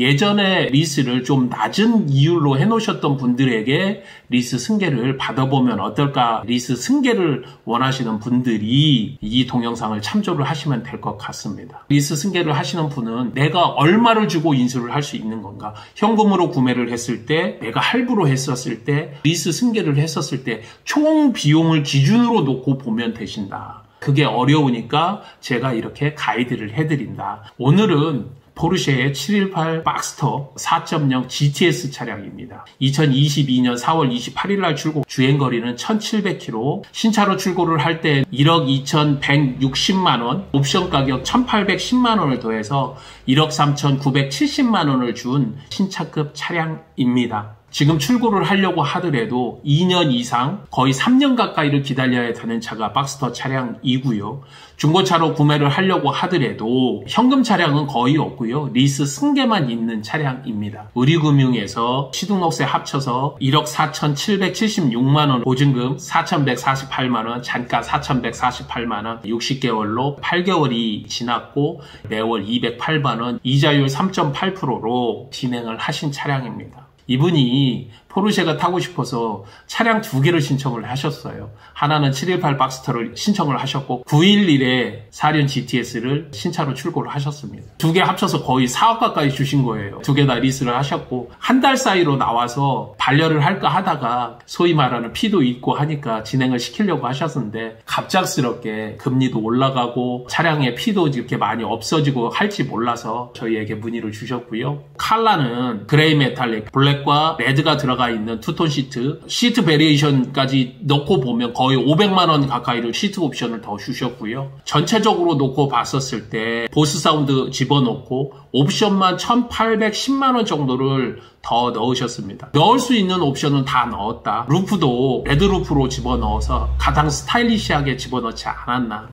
예전에 리스를 좀 낮은 이율로 해놓으셨던 분들에게 리스 승계를 받아보면 어떨까? 리스 승계를 원하시는 분들이 이 동영상을 참조를 하시면 될 것 같습니다. 리스 승계를 하시는 분은 내가 얼마를 주고 인수를 할 수 있는 건가? 현금으로 구매를 했을 때, 내가 할부로 했었을 때, 리스 승계를 했었을 때 총 비용을 기준으로 놓고 보면 되신다. 그게 어려우니까 제가 이렇게 가이드를 해드린다. 오늘은 포르쉐의 718 박스터 4.0 GTS 차량입니다. 2022년 4월 28일 날 출고, 주행거리는 1700km, 신차로 출고를 할 때 1억 2160만원, 옵션 가격 1810만원을 더해서 1억 3970만원을 준 신차급 차량입니다. 지금 출고를 하려고 하더라도 2년 이상, 거의 3년 가까이를 기다려야 되는 차가 박스터 차량이고요. 중고차로 구매를 하려고 하더라도 현금 차량은 거의 없고요. 리스 승계만 있는 차량입니다. 우리금융에서 취등록세 합쳐서 1억 4776만원, 보증금 4148만원, 잔가 4148만원, 60개월로 8개월이 지났고 매월 208만원, 이자율 3.8%로 진행을 하신 차량입니다. 이분이 포르쉐가 타고 싶어서 차량 2개를 신청을 하셨어요. 하나는 718 박스터를 신청을 하셨고 911에 4륜 GTS를 신차로 출고를 하셨습니다. 2개 합쳐서 거의 4억 가까이 주신 거예요. 2개 다 리스를 하셨고 한 달 사이로 나와서 반려를 할까 하다가 소위 말하는 피도 있고 하니까 진행을 시키려고 하셨는데 갑작스럽게 금리도 올라가고 차량의 피도 이렇게 많이 없어지고 할지 몰라서 저희에게 문의를 주셨고요. 컬러는 그레이 메탈릭, 블랙과 레드가 들어가 있는 투톤 시트 베리에이션까지 넣고 보면 거의 500만원 가까이를 시트 옵션을 더 주셨고요. 전체적으로 놓고 봤었을 때 보스 사운드 집어넣고 옵션만 1810만원 정도를 더 넣으셨습니다. 넣을 수 있는 옵션은 다 넣었다. 루프도 레드 루프로 집어넣어서 가장 스타일리시하게 집어넣지 않았나.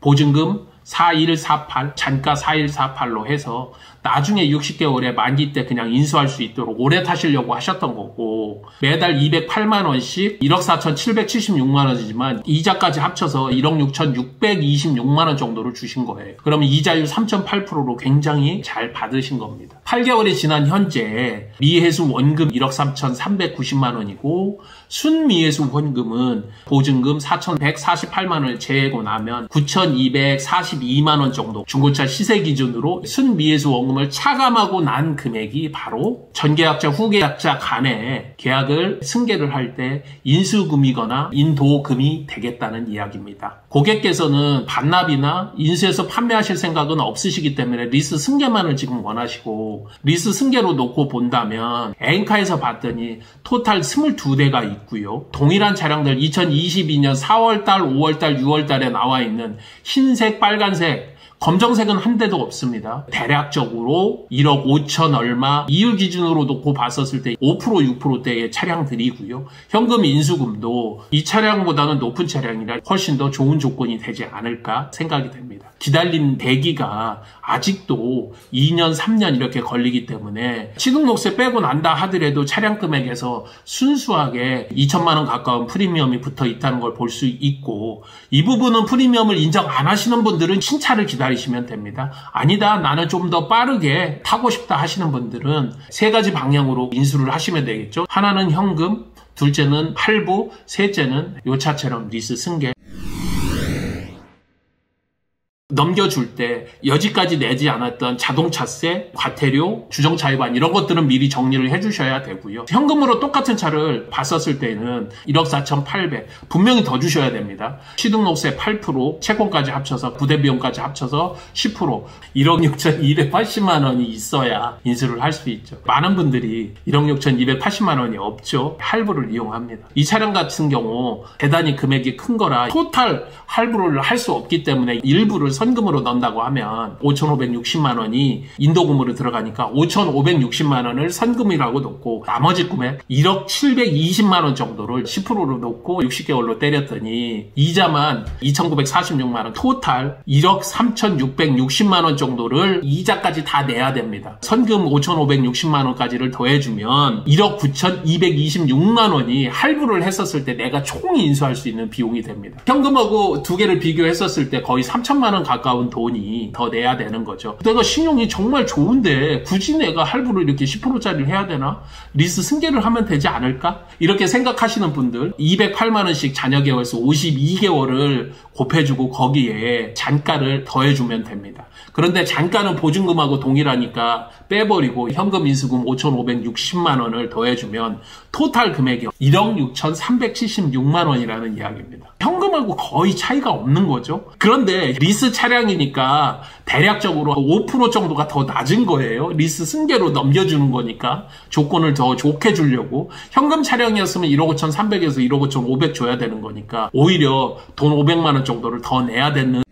보증금 4148, 잔가 4148로 해서 나중에 60개월에 만기 때 그냥 인수할 수 있도록 오래 타시려고 하셨던 거고, 매달 208만원씩 1억 4776만원이지만 이자까지 합쳐서 1억 6626만원 정도를 주신 거예요. 그러면 이자율 3.8%로 굉장히 잘 받으신 겁니다. 8개월이 지난 현재 미해수 원금 1억 3390만원이고 순미해수 원금은 보증금 4148만원을 제외고 나면 9242만원 정도, 중고차 시세 기준으로 순미해수 원금을 차감하고 난 금액이 바로 전계약자 후계약자 간에 계약을 승계를 할 때 인수금이거나 인도금이 되겠다는 이야기입니다. 고객께서는 반납이나 인수해서 판매하실 생각은 없으시기 때문에 리스 승계만을 지금 원하시고, 리스 승계로 놓고 본다면 엔카에서 봤더니 토탈 22대가 있고요. 동일한 차량들 2022년 4월달, 5월달, 6월달에 나와 있는 흰색, 빨간색, 검정색은 한 대도 없습니다. 대략적으로 1억 5천 얼마, 이율 기준으로 놓고 봤었을 때 5%, 6%대의 차량들이고요. 현금 인수금도 이 차량보다는 높은 차량이라 훨씬 더 좋은 조건이 되지 않을까 생각이 됩니다. 기다림 대기가 아직도 2년, 3년 이렇게 걸리기 때문에 취등록세 빼고 난다 하더라도 차량 금액에서 순수하게 2천만 원 가까운 프리미엄이 붙어 있다는 걸 볼 수 있고, 이 부분은 프리미엄을 인정 안 하시는 분들은 신차를 기다리시면 됩니다. 아니다, 나는 좀 더 빠르게 타고 싶다 하시는 분들은 세 가지 방향으로 인수를 하시면 되겠죠. 하나는 현금, 둘째는 할부, 셋째는 요 차처럼 리스 승계. 넘겨줄 때 여지까지 내지 않았던 자동차세, 과태료, 주정차위반 이런 것들은 미리 정리를 해주셔야 되고요. 현금으로 똑같은 차를 봤었을 때는 1억 4800 분명히 더 주셔야 됩니다. 취등록세 8%, 채권까지 합쳐서 부대비용까지 합쳐서 10%, 1억 6280만 원이 있어야 인수를 할 수 있죠. 많은 분들이 1억 6280만 원이 없죠. 할부를 이용합니다. 이 차량 같은 경우 대단히 금액이 큰 거라 토탈 할부를 할 수 없기 때문에 일부를 선금으로 넣는다고 하면 5,560만 원이 인도금으로 들어가니까 5,560만 원을 선금이라고 놓고 나머지 금액 1억 720만 원 정도를 10%로 놓고 60개월로 때렸더니 이자만 2,946만 원, 토탈 1억 3,660만 원 정도를 이자까지 다 내야 됩니다. 선금 5,560만 원까지를 더해주면 1억 9,226만 원이 할부를 했었을 때 내가 총 인수할 수 있는 비용이 됩니다. 현금하고 두 개를 비교했었을 때 거의 3천만 원 가까운 돈이 더 내야 되는 거죠. 내가 신용이 정말 좋은데 굳이 내가 할부를 이렇게 10%짜리를 해야 되나? 리스 승계를 하면 되지 않을까? 이렇게 생각하시는 분들 208만 원씩 잔여 계월수 52개월을 곱해주고 거기에 잔가를 더해주면 됩니다. 그런데 잔가는 보증금하고 동일하니까 빼버리고 현금 인수금 5,560만 원을 더해주면 토탈 금액이 1억 6,376만 원이라는 이야기입니다. 현금하고 거의 차이가 없는 거죠. 그런데 리스 차량이니까 대략적으로 5% 정도가 더 낮은 거예요. 리스 승계로 넘겨주는 거니까 조건을 더 좋게 주려고. 현금 차량이었으면 1억 5,300에서 1억 5,500 줘야 되는 거니까 오히려 돈 500만 원 정도를 더 내야 되는.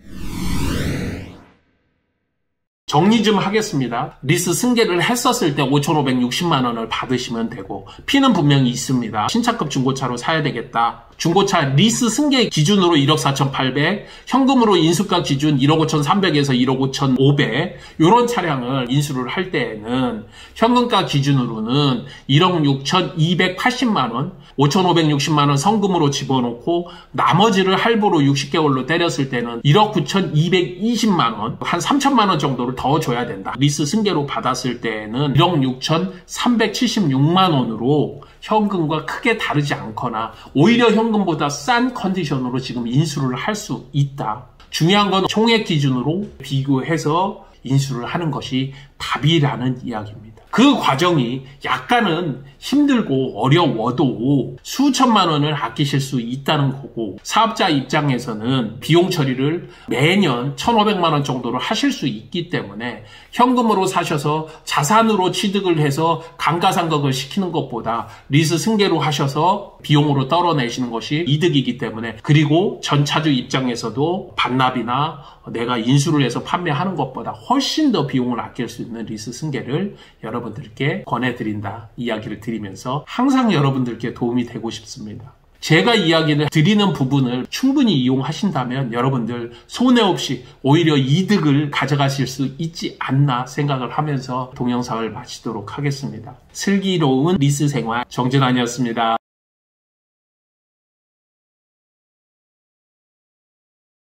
정리 좀 하겠습니다. 리스 승계를 했었을 때 5,560만 원을 받으시면 되고 피는 분명히 있습니다. 신차급 중고차로 사야 되겠다. 중고차 리스 승계 기준으로 1억 4,800, 현금으로 인수가 기준 1억 5,300에서 1억 5,500 이런 차량을 인수를 할 때에는 현금가 기준으로는 1억 6,280만 원, 5,560만 원 성금으로 집어넣고 나머지를 할부로 60개월로 때렸을 때는 1억 9,220만 원, 한 3천만 원 정도를 더 줘야 된다. 리스 승계로 받았을 때는 1억 6,376만 원으로 현금과 크게 다르지 않거나 오히려 현금보다 싼 컨디션으로 지금 인수를 할 수 있다. 중요한 건 총액 기준으로 비교해서 인수를 하는 것이 답이라는 이야기입니다. 그 과정이 약간은 힘들고 어려워도 수천만 원을 아끼실 수 있다는 거고 사업자 입장에서는 비용 처리를 매년 1,500만 원 정도로 하실 수 있기 때문에 현금으로 사셔서 자산으로 취득을 해서 감가상각을 시키는 것보다 리스 승계로 하셔서 비용으로 떨어내시는 것이 이득이기 때문에 그리고 전차주 입장에서도 반납이나 내가 인수를 해서 판매하는 것보다 훨씬 더 비용을 아낄 수 있는 리스 승계를 여러분들께 권해드린다 이야기를 드리면서 항상 여러분들께 도움이 되고 싶습니다. 제가 이야기를 드리는 부분을 충분히 이용하신다면 여러분들 손해 없이 오히려 이득을 가져가실 수 있지 않나 생각을 하면서 동영상을 마치도록 하겠습니다. 슬기로운 리스 생활 정진환이었습니다.